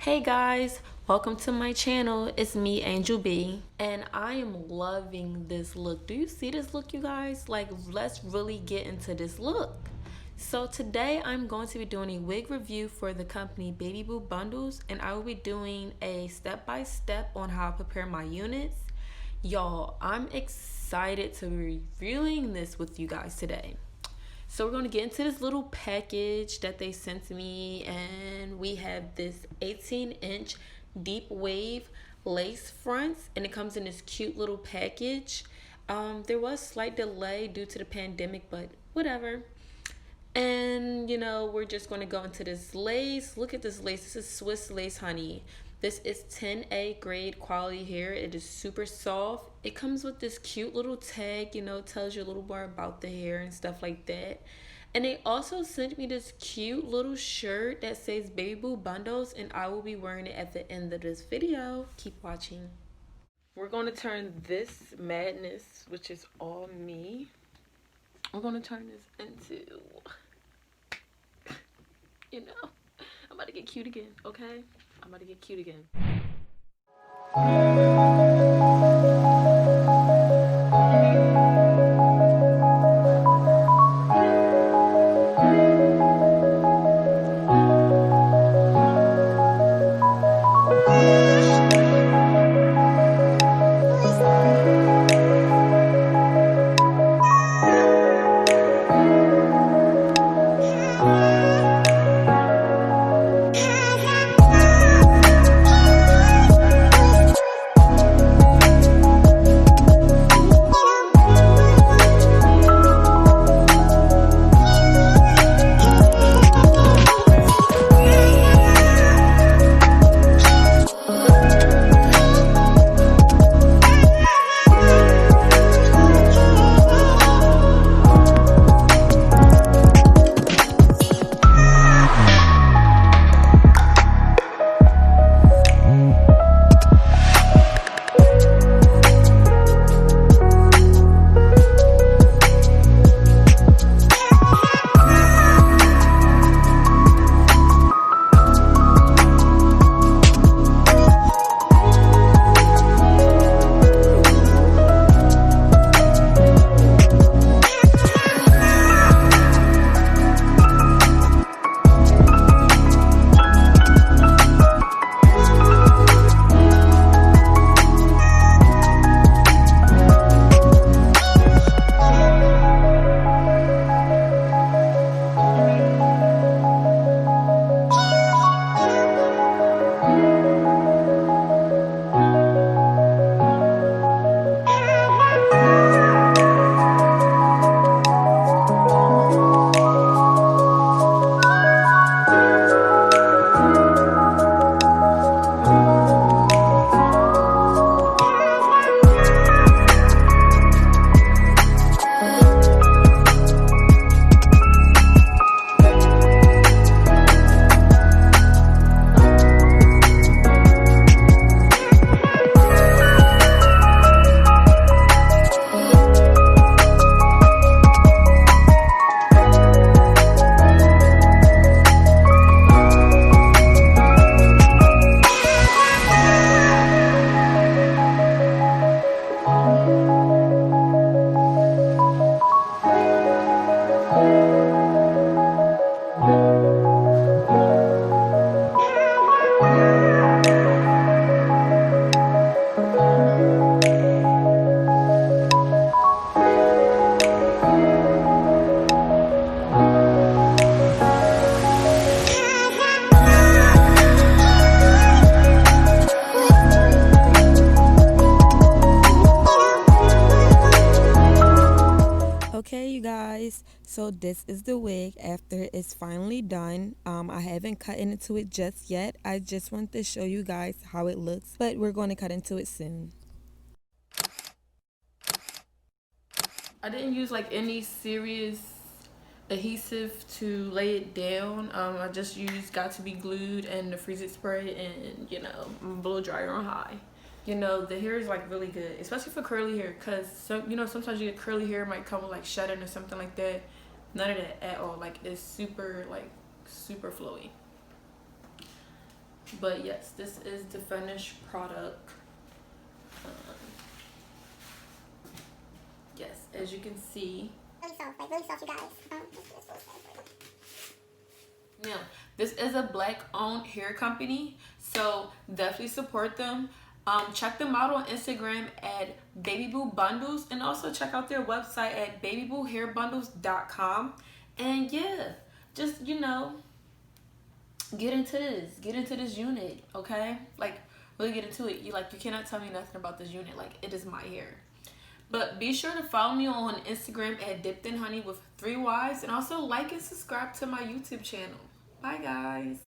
Hey guys, welcome to my channel. It's me, Angel B, and I am loving this look. Do you see this look, you guys? Like, let's really get into this look. So today I'm going to be doing a wig review for the company BabyBooBundles, and I will be doing a step-by-step on how to prepare my units. Y'all, I'm excited to be reviewing this with you guys today. So we're going to get into this little package that they sent to me, and we have this 18-inch deep wave lace fronts, and it comes in this cute little package. There was slight delay due to the pandemic, but whatever. And we're just going to go into this lace. Look at this lace. This is Swiss lace, honey. This is 10A grade quality hair. It is super soft. It comes with this cute little tag, tells you a little more about the hair and stuff like that. And they also sent me this cute little shirt that says BabyBooBundles, and I will be wearing it at the end of this video. Keep watching. We're going to turn this madness, which is all me, we're going to turn this into, I'm about to get cute again, okay? I'm about to get cute again. Okay, you guys, so this is the wig after it's finally done. I haven't cut into it just yet. I just want to show you guys how it looks, but we're going to cut into it soon. I didn't use like any serious adhesive to lay it down. I just used Got to Be Glued and the Freeze It spray and blow dryer on high. The hair is like really good, especially for curly hair, because sometimes you get curly hair, might come with like shedding or something like that. None of that at all. Like, it's super flowy. But yes, this is the finished product. Um, yes, as you can see. Really soft, you guys. Now, this is a black-owned hair company, so definitely support them. Check them out on Instagram at BabyBooBundles, and also check out their website at BabyBooHairBundles.com. And yeah, just get into this unit, okay? Like, really get into it. You cannot tell me nothing about this unit. Like, it is my hair. But be sure to follow me on Instagram at Dipped in Honey with 3 Y's, and also like and subscribe to my YouTube channel. Bye, guys.